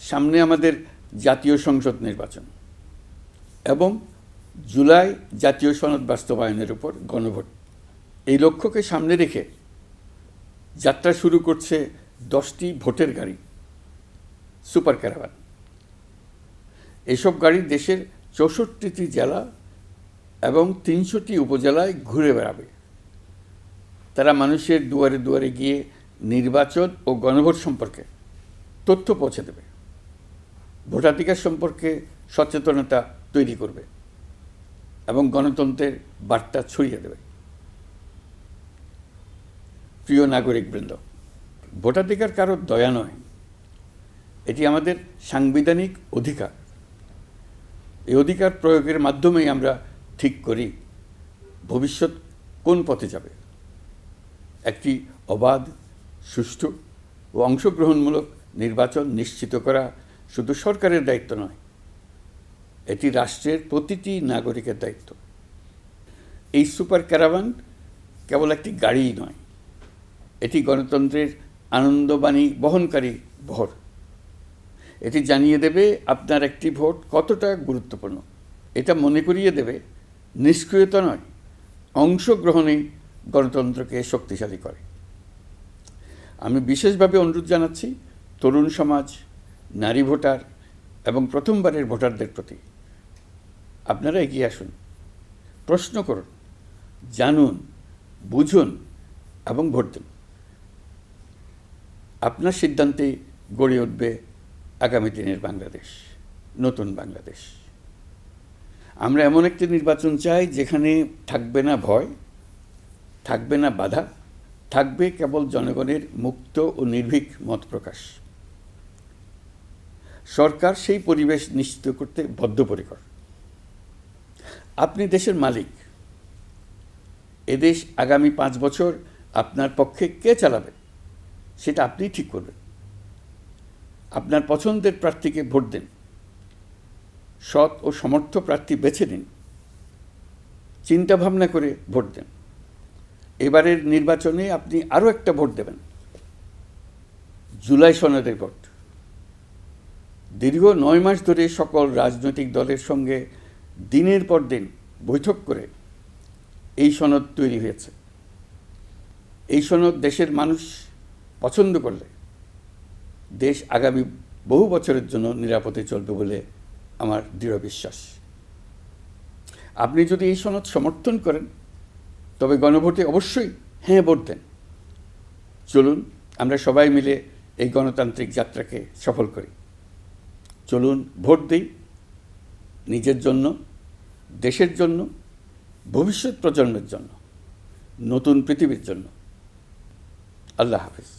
সামনে আমাদের জাতীয় সংসদ নির্বাচন এবং জুলাই জাতীয় সনদ বাস্তবায়নের উপর গণভোট। এই লক্ষ্যকে সামনে রেখে যাত্রা শুরু করছে 10টি ভোটের গাড়ি, সুপার ক্যারাভান। এসব গাড়ি দেশের 64টি জেলা এবং 300টি উপজেলায় ঘুরে বেড়াবে। তারা মানুষের দুয়ারে দুয়ারে গিয়ে নির্বাচন ও গণভোট সম্পর্কে তথ্য পৌঁছে দেবে, ভোটাধিকার সম্পর্কে সচেতনতা তৈরি করবে এবং গণতন্ত্রের বার্তা ছড়িয়ে দেবে। প্রিয় নাগরিকবৃন্দ, ভোটাধিকার কারো দয়া নয়, এটি আমাদের সাংবিধানিক অধিকার। এই অধিকার প্রয়োগের মাধ্যমেই আমরা ঠিক করি ভবিষ্যৎ কোন পথে যাবে। একটি অবাধ, সুষ্ঠু ও অংশগ্রহণমূলক নির্বাচন নিশ্চিত করা শুধু সরকারের দায়িত্ব নয়, এটি রাষ্ট্রের প্রতিটি নাগরিকের দায়িত্ব। এই সুপার ক্যারাভান কেবল একটি গাড়িই নয়, এটি গণতন্ত্রের আনন্দবাণী বহনকারী বহর। এটি জানিয়ে দেবে আপনার একটি ভোট কতটা গুরুত্বপূর্ণ। এটা মনে করিয়ে দেবে নিষ্ক্রিয়তা নয়, অংশগ্রহণেই গণতন্ত্রকে শক্তিশালী করে। আমি বিশেষভাবে অনুরোধ জানাচ্ছি তরুণ সমাজ, নারী ভোটার এবং প্রথমবারের ভোটারদের প্রতি, আপনারা এগিয়ে আসুন, প্রশ্ন করুন, জানুন, বুঝুন এবং ভোট দিন। আপনার সিদ্ধান্তে গড়ে উঠবে আগামী দিনের বাংলাদেশ, নতুন বাংলাদেশ। আমরা এমন একটি নির্বাচন চাই যেখানে থাকবে না ভয়, থাকবে না বাধা, থাকবে কেবল জনগণের মুক্ত ও নির্ভীক মত প্রকাশ। সরকার সেই পরিবেশ নিশ্চিত করতে বদ্ধপরিকর। আপনি দেশের মালিক। এদেশ আগামী 5 বছর আপনার পক্ষে কে চালাবে সেটা আপনিই ঠিক করবেন। আপনার পছন্দের প্রার্থীকে ভোট দিন, সৎ ও সমর্থ প্রার্থী বেছে নিন, চিন্তা ভাবনা করে ভোট দেন। এবারের নির্বাচনে আপনি আরও একটা ভোট দেবেন, জুলাই সনদের ভোট। দীর্ঘ 9 মাস ধরে সকল রাজনৈতিক দলের সঙ্গে দিনের পর দিন বৈঠক করে এই সনদ তৈরি হয়েছে। এই সনদ দেশের মানুষ পছন্দ করলে দেশ আগামী বহু বছরের জন্য নিরাপদে চলবে বলে আমার দৃঢ় বিশ্বাস। আপনি যদি এই সনদ সমর্থন করেন তবে গণভোটে অবশ্যই হ্যাঁ ভোট দেন। চলুন আমরা সবাই মিলে এই গণতান্ত্রিক যাত্রাকে সফল করি। চলুন ভোট দিই, নিজের জন্য, দেশের জন্য, ভবিষ্যৎ প্রজন্মের জন্য, নতুন পৃথিবীর জন্য। আল্লাহ হাফেজ।